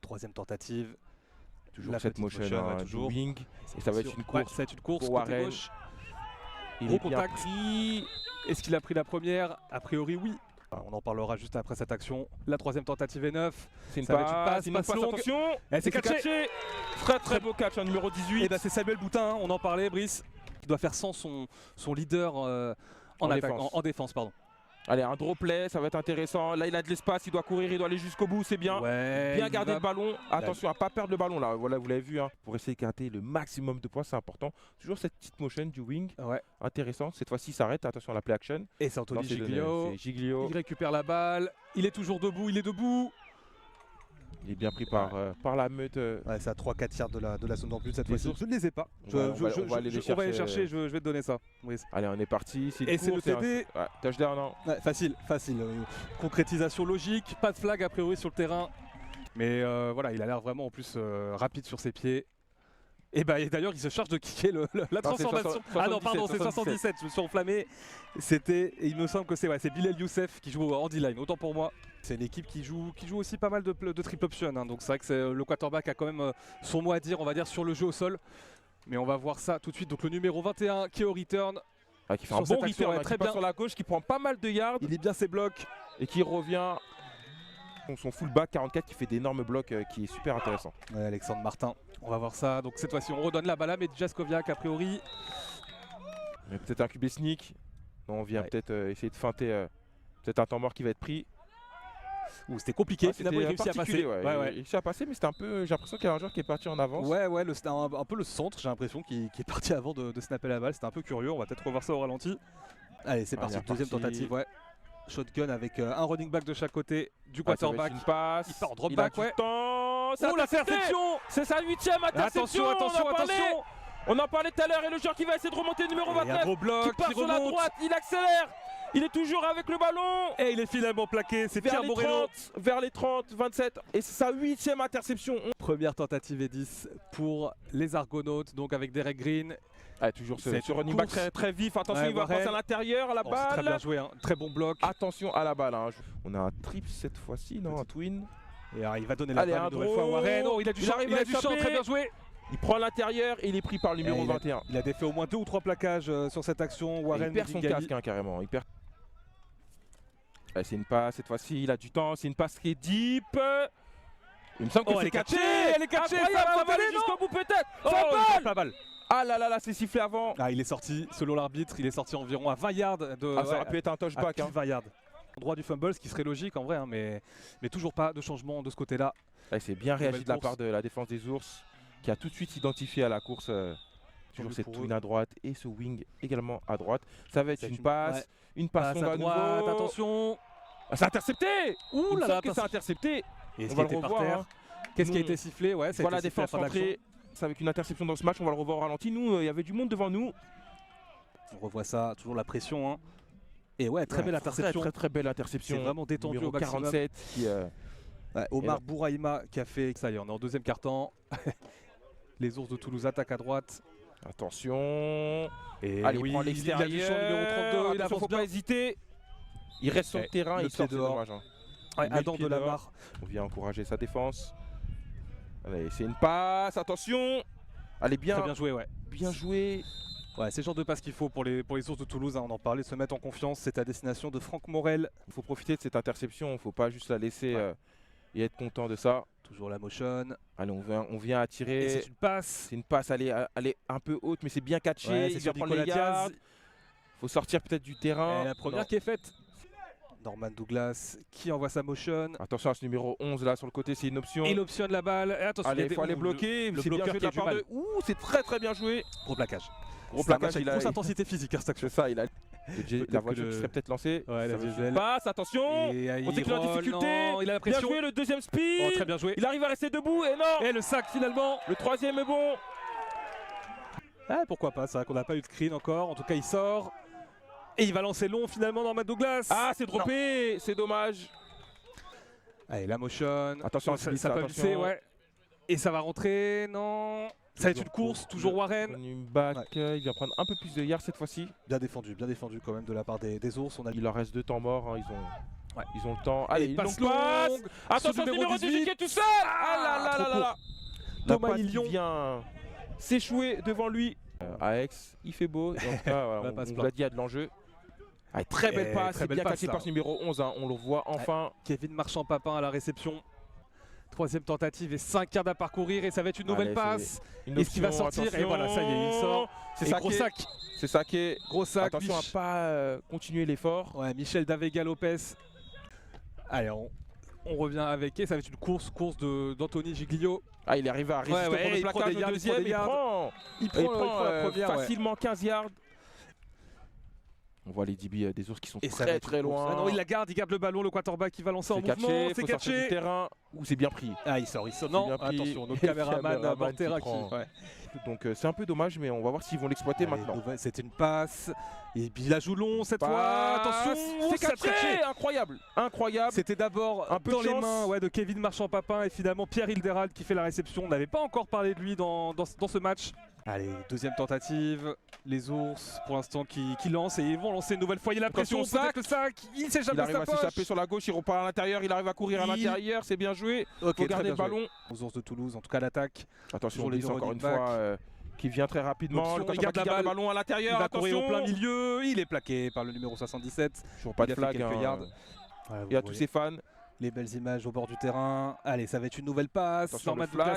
Troisième tentative. Toujours La cette petite motion, motion, toujours. wing. Et ça va être une course. Ouais, ça va être une course pour côté Warren. gauche. Il Gros est bien contact. pris. Est-ce qu'il a pris la première? A priori, oui. On en parlera juste après cette action. La troisième tentative est 9. C'est une Ça va être une passe, passe, une passe passe, longue. attention. Et c'est catché. Très beau catch, numéro 18. Et bah c'est Samuel Boutin, hein, on en parlait, Brice. Qui doit faire sans son leader en défense. Pardon. Allez, un draw play, ça va être intéressant. Là, il a de l'espace, il doit courir, il doit aller jusqu'au bout, c'est bien. Ouais, Bien garder le ballon. Attention à ne pas perdre le ballon là. Voilà, vous l'avez vu. Hein. Pour essayer de gratter le maximum de points, c'est important. Toujours cette petite motion du wing. Ouais. Intéressant. Cette fois-ci, il s'arrête. Attention à la play action. Et c'est Anthony Non, c'est Giglio. c'est Giglio. Il récupère la balle. Il est toujours debout. Il est debout. Il est bien pris par la meute. Ouais, c'est à 3-4 yards de la zone d'en but cette Les fois-ci. ours. Je ne les ai pas. On va aller les On va les chercher. chercher. Je vais te donner ça. Brice. Allez, on est parti. Et c'est le TD. Ouais, touchdown, non. Ouais, facile. Concrétisation logique. Pas de flag a priori sur le terrain. Mais voilà, il a l'air vraiment en plus rapide sur ses pieds. Et bah d'ailleurs il se charge de kicker la transformation. Ah non pardon, c'est 77, je me suis enflammé. Il me semble que c'est Bilal Youssef qui joue en D-line, autant pour moi. C'est une équipe qui joue aussi pas mal de triple option, hein. Donc c'est vrai que le quarterback a quand même son mot à dire, on va dire, sur le jeu au sol. Mais on va voir ça tout de suite. Donc le numéro 21 qui est au return. Ah, qui fait un bon return, très qui passe bien sur la gauche, qui prend pas mal de yards. Il est bien ses blocs. Et qui revient. Son fullback 44 qui fait d'énormes blocs, qui est super intéressant. Ouais, Alexandre Martin, on va voir ça. Donc cette fois-ci on redonne la balle à Medjaskoviak a priori. Peut-être un QB sneak. Non, on vient peut-être essayer de feinter peut-être un temps mort qui va être pris. Ouh, c'était compliqué, finalement il réussit à passer. Il réussit à passer, mais c'était un peu. J'ai l'impression qu'il y a un joueur qui est parti en avance. Ouais, c'était un peu le centre, j'ai l'impression, qui est parti avant de snapper la balle. C'était un peu curieux, on va peut-être revoir ça au ralenti. Allez, c'est parti, deuxième tentative, ouais. Shotgun avec un running back de chaque côté du quarterback. Une passe. Il part en drop back, ouais. Oh, l'interception! C'est sa 8ème interception. Attention. On en parlait tout à l'heure et le joueur qui va essayer de remonter numéro 29. Un gros bloc, qui part sur la droite, il accélère. Il est toujours avec le ballon. Et il est finalement plaqué, c'est Pierre Morello. Vers les 30, 27. Et c'est sa 8ème interception. Première tentative et 10 pour les Argonautes, donc avec Derek Green. Ah, toujours ce running back très vif. Attention, il va passer à l'intérieur, à la balle. Très bien joué, hein. Très bon bloc. Attention à la balle. Hein. On a un trip cette fois-ci, non? Un twin. Et alors, il va donner la balle une nouvelle fois à Warren. Oh, il a du champ, très bien joué. Il prend l'intérieur et il est pris par le numéro 21. Il a défait au moins 2 ou 3 plaquages sur cette action. Warren il perd son casque, hein, carrément. Il perd. C'est une passe cette fois-ci, il a du temps. C'est une passe qui est deep. Il me semble que c'est catché. Elle est catchée. Ça va aller jusqu'au bout peut-être. La balle. Ah là, c'est sifflé avant. Ah, il est sorti, selon l'arbitre, il est sorti environ à 20 yards de. Ça aurait pu être un touchback. 20 yards. Droit du fumble, ce qui serait logique en vrai, hein, mais toujours pas de changement de ce côté-là. C'est bien réagi de la part de la défense des Ours, qui a tout de suite identifié à la course toujours cette twin à droite et ce wing également à droite. Ça va être une passe, une passe longue à droite. Attention. C'est intercepté. Ouh là là, c'est intercepté. Et on va le revoir. Qu'est-ce qui a été sifflé? Ouais, c'est la défense centrée. C'est avec une interception dans ce match, on va le revoir au ralenti. Nous, il y avait du monde devant nous. On revoit ça, toujours la pression. Hein. Et ouais, très belle interception. Très belle interception. C'est vraiment détendu numéro au maximum. 47 qui, Omar Bouraïma qui a fait. Ça y est, on est en deuxième quart-temps. Les Ours de Toulouse attaquent à droite. Attention. Et allez, il prend l'extérieur. Il a du champ, numéro 32. Il faut pas hésiter. Il reste sur le terrain. Il sort dehors. dommage, hein. Adam Delamare. On vient encourager sa défense. Allez, c'est une passe, attention. Allez, bien. Très bien joué, ouais. Bien joué. Ouais, c'est le genre de passe qu'il faut pour les Ours de Toulouse, hein, on en parlait, se mettre en confiance. C'est à destination de Franck Morel. Il faut profiter de cette interception, il ne faut pas juste la laisser et être content de ça. Toujours la motion. Allez, on vient attirer. Et c'est une passe. C'est une passe, elle est un peu haute, mais c'est bien catché. Ouais, il vient prendre les yards. Il faut sortir peut-être du terrain. Et la première qui est faite. Norman Douglas qui envoie sa motion. Attention à ce numéro 11 là sur le côté, c'est une option. Il optionne la balle. Et attention, il faut aller bloquer. Le c'est bien joué de la part de. Ouh, c'est très bien joué. Gros plaquage. Gros plaquage, il a grosse intensité physique, hein, cette action. C'est ça, il a. La voiture qui serait peut-être lancée. Ouais, la diesel. Passe, attention. On sait qu'il est en difficulté. Non, il a la pression. Bien joué le deuxième speed. Oh, très bien joué. Il arrive à rester debout et non. Et le sac finalement. Le troisième est bon. Ah, pourquoi pas, c'est vrai qu'on n'a pas eu de screen encore. En tout cas, il sort. Et il va lancer long finalement Norman Douglas. Ah, c'est droppé, c'est dommage. Allez, la motion. Attention, ça peut glisser, ouais. Et ça va rentrer, non. Ça va être une course, toujours Warren. Il vient prendre un peu plus de yards cette fois-ci. Bien défendu quand même de la part des Ours. Il leur reste 2 temps morts, hein. Ouais. Ils ont le temps. Allez, une passe longue passe. longue. Attention, numéro 18 qui est tout seul. Ah là là là là. Thomas Ilion vient s'échouer devant lui. Aex, il fait beau. Et en tout cas, voilà, on vous l'a dit, il y a de l'enjeu. Allez, très belle passe, c'est bien cassé par ce numéro 11. Hein. On le voit enfin. Kevin Marchand-Papin à la réception. Troisième tentative et 5 quarts à parcourir et ça va être une nouvelle passe. Est-ce qu'il va sortir? Attention. Et voilà, ça y est, il sort. C'est ça, gros sac. C'est ça qui est. Gros sac. Attention à pas continuer l'effort. Ouais, Michel Davega Lopez. Allez, on revient avec. Ça va être une course d'Anthony Giglio. Ah, il est arrivé à résister au premier plaquage au deuxième. Il prend la première, facilement 15 yards. On voit les DB des ours qui sont très loin. Ah non, il garde le ballon, le quarterback qui va lancer en mouvement. C'est catché du terrain où c'est bien pris. Ah, il sort. Non, attention, notre caméraman Mortera qui... Donc c'est un peu dommage, mais on va voir s'ils vont l'exploiter maintenant. C'est une passe. Et puis il la joue long cette fois. Attention, c'est catché. Incroyable. C'était d'abord dans les mains de Kevin Marchand-Papin et finalement Pierre Hilderald qui fait la réception. On n'avait pas encore parlé de lui dans ce match. Allez, deuxième tentative. Les ours pour l'instant qui lancent et ils vont lancer une nouvelle fois. Il a la pression, peut-être le sac. Il s'échappe de sa poche. Il arrive à s'échapper sur la gauche, il repart à l'intérieur, il arrive à courir à l'intérieur, c'est bien joué. Faut garder le ballon. Aux ours de Toulouse, en tout cas l'attaque. Attention, Lys encore une fois qui vient très rapidement. Il garde le ballon à l'intérieur. Il va courir au plein milieu. Il est plaqué par le numéro 77. Toujours pas de flag. Il y a tous ses fans. Les belles images au bord du terrain. Allez, ça va être une nouvelle passe.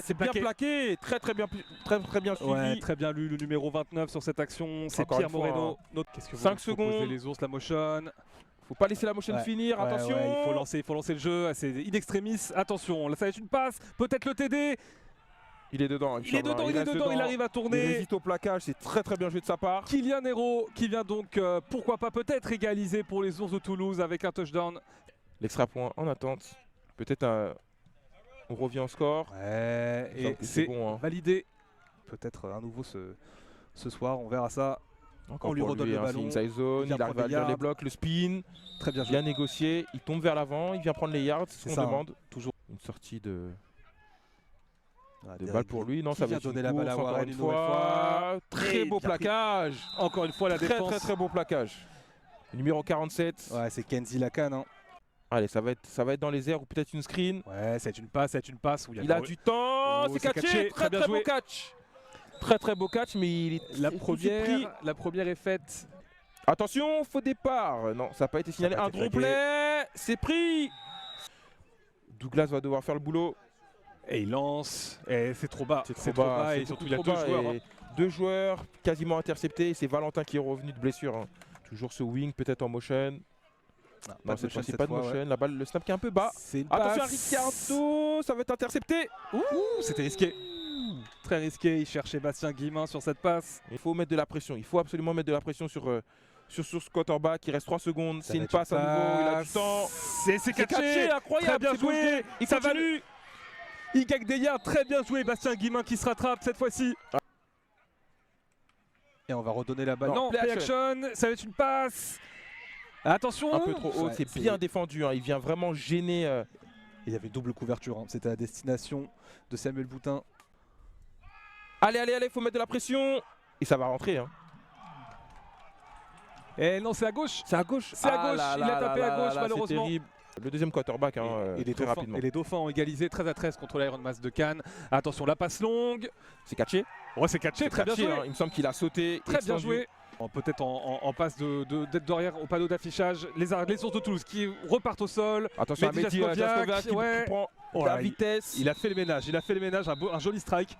C'est bien plaqué, très bien suivi. Ouais, très bien lu le numéro 29 sur cette action. C'est Pierre Moreno. Qu'est-ce que 5 secondes. Les ours, la motion. Faut pas laisser la motion finir. Attention. Il faut lancer le jeu. C'est in extremis. Attention, là ça va être une passe. Peut-être le TD. Il est dedans. Il est dedans. Il arrive à tourner. Il hésite au plaquage. C'est très bien joué de sa part. Kylian Hérault qui vient donc, pourquoi pas, peut-être égaliser pour les ours de Toulouse avec un touchdown. L'extra point en attente. Peut-être on revient au score. Ouais, et c'est bon, validé. Peut-être à nouveau ce soir, on verra ça. Encore on lui redonne le ballon. Inside zone, il arrive à lire les blocs, le spin. Très bien négocié. Il tombe vers l'avant, il vient prendre les yards. C'est ce qu'on demande. Toujours une sortie de balle pour lui. Non, ça va donner la balle à Warren une fois. Très beau plaquage. Encore une fois la défense. Très beau plaquage. Numéro 47. Ouais, c'est Kenzie Lacan. Hein. Allez, ça va être dans les airs ou peut-être une screen. Ouais, c'est une passe. Où il a du temps, c'est catché, très beau catch. Très beau catch, mais la première est faite. Attention, faux départ. Non, ça n'a pas été signalé. Un drop play, c'est pris. Douglas va devoir faire le boulot. Et il lance, et c'est trop bas. C'est trop bas, et surtout il y a 2 joueurs. 2 joueurs quasiment interceptés, c'est Valentin qui est revenu de blessure. Hein. Toujours ce wing, peut-être en motion. Non, cette fois-ci pas de motion. La balle, le snap qui est un peu bas. Attention à Ricciardo, ça va être intercepté. C'était risqué. Très risqué. Il cherche Bastien Guillemin sur cette passe. Il faut mettre de la pression. Il faut absolument mettre de la pression sur ce quarterback. Il reste 3 secondes. C'est une passe à nouveau. Il a du temps. C'est catché. Incroyable. Très bien joué. Ça value. Il gagne des yards. Très bien joué. Bastien Guillemin qui se rattrape cette fois-ci. Et on va redonner la balle. Non, play action. Ça va être une passe. Attention. Un peu trop haut, c'est bien défendu, hein. Il vient vraiment gêner. Il y avait une double couverture, hein. C'était à destination de Samuel Boutin. Allez, faut mettre de la pression. Et ça va rentrer. Hein. Et non, c'est à gauche. C'est à gauche. Il a tapé à gauche malheureusement. Terrible. Le deuxième quarterback, très rapidement. Et les Dauphins ont égalisé 13-13 contre l'Iron Mass de Cannes. Attention, la passe longue. C'est catché. Ouais, c'est catché, très bien joué. Hein. Il me semble qu'il a sauté. Très bien joué. Peut-être en passe d'être derrière au panneau d'affichage. Les ours de Toulouse qui repartent au sol. Attention à Mehdi Jaskoviak qui prend la vitesse. Il a fait le ménage, un joli strike.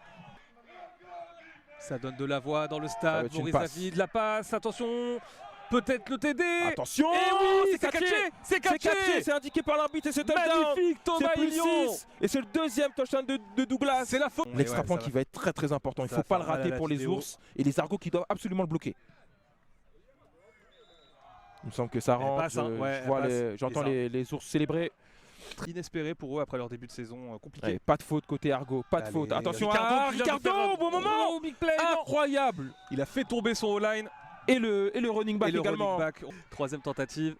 Ça donne de la voix dans le stade. Maurice David, la passe, attention. Peut-être le TD. Attention. Et oui, c'est catché. C'est indiqué par l'arbitre et c'est touchdown. Magnifique Thomas Ilion. Et c'est le deuxième touchdown de Douglas. C'est la faute. L'extra point qui va être très important. Il ne faut pas le rater pour les ours et les Argos qui doivent absolument le bloquer. Il me semble que ça rentre. J'entends les ours célébrer. Inespéré pour eux après leur début de saison compliqué. Allez, pas de faute côté Argo, pas de faute. Attention à Ricciardo au bon moment. Big play, incroyable. Il a fait tomber son O-line. Et le running back également. Troisième tentative.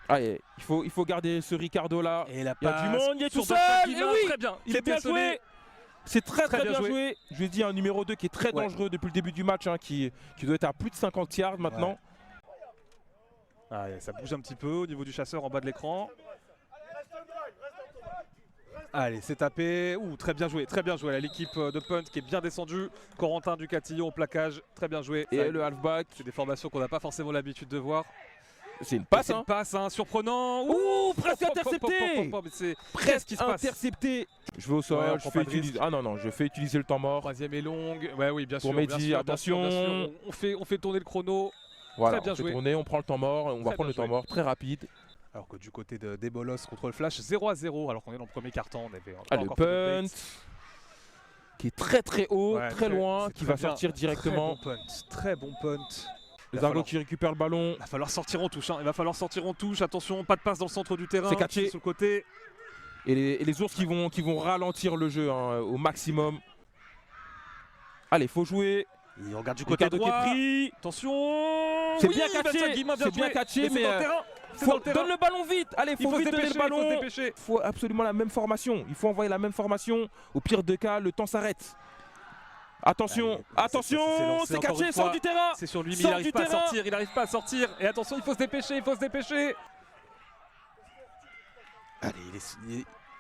Allez, il faut garder ce Ricardo là. Et il y a du monde, il est tout seul. Et oui, très bien. Il est bien joué. C'est très bien joué. Je lui dis un numéro 2 qui est très dangereux depuis le début du match, hein, qui doit être à plus de 50 yards maintenant. Ah, ça bouge un petit peu au niveau du chasseur en bas de l'écran. Allez, c'est tapé. Ouh, très bien joué l'équipe de punt qui est bien descendue. Corentin Ducatillon au plaquage, très bien joué. Et le halfback. C'est des formations qu'on n'a pas forcément l'habitude de voir. C'est une passe, une passe, surprenant. Ouh, presque intercepté. C'est presque intercepté. Je vais au sol, ouais, je fais utiliser. Ah non, je fais utiliser le temps mort. Troisième est longue. Ouais, oui, bien sûr. Pour Mehdi, attention. Bien sûr. On fait tourner le chrono. Voilà, très bien joué. Tourner, on prend le temps mort, on va prendre le temps mort très rapide. Alors que du côté des Bolos contre le Flash, 0-0, alors qu'on est dans le premier quart-temps. On avait le punt qui est très haut, très loin, qui va sortir directement. Très bon punt. Les Argos qui récupèrent le ballon. Il va falloir sortir en touche. Il va falloir sortir en touche. Attention, pas de passe dans le centre du terrain. C'est catché. Sur le côté. Et les ours qui vont ralentir le jeu au maximum. Allez, faut jouer. Il regarde du côté droit. Qui est pris. Attention. C'est bien catché, mais donne le ballon vite. Allez, faut vite donner le ballon. Il faut absolument la même formation. Il faut envoyer la même formation. Au pire des cas, le temps s'arrête. Attention, attention, c'est catché, sort du terrain. C'est sur lui, mais il n'arrive pas à sortir. Il n'arrive pas à sortir. Et attention, il faut se dépêcher, Allez,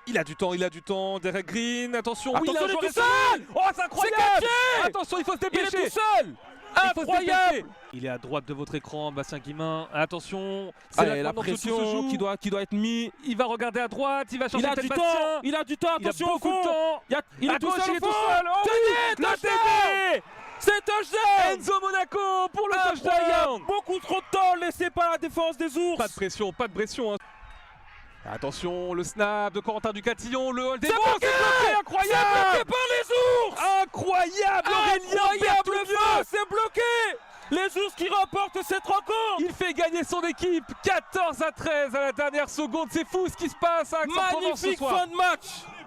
il a du temps. Derek Green, attention. Oui, il est tout seul. Oh, c'est incroyable. Attention, il faut se dépêcher. Il est tout seul. Incroyable. Il est à droite de votre écran, Bastien Guimin. Attention, c'est la pression qui doit être mise. Il va regarder à droite, il va changer de Bastien. Il a du temps, attention au fond. Il est tout seul. C'est touchdown. Enzo Monaco pour le touchdown. Beaucoup trop de temps laissé par la défense des ours. Pas de pression. Attention, le snap de Corentin Ducatillon, le hold. C'est bloqué, incroyable. C'est bloqué par les ours. Incroyable, le feu, c'est bloqué. Les ours qui remportent cette rencontre. Il fait gagner son équipe 14-13 à la dernière seconde. C'est fou ce qui se passe à Aix-en-Provence ce soir. Magnifique fin de match.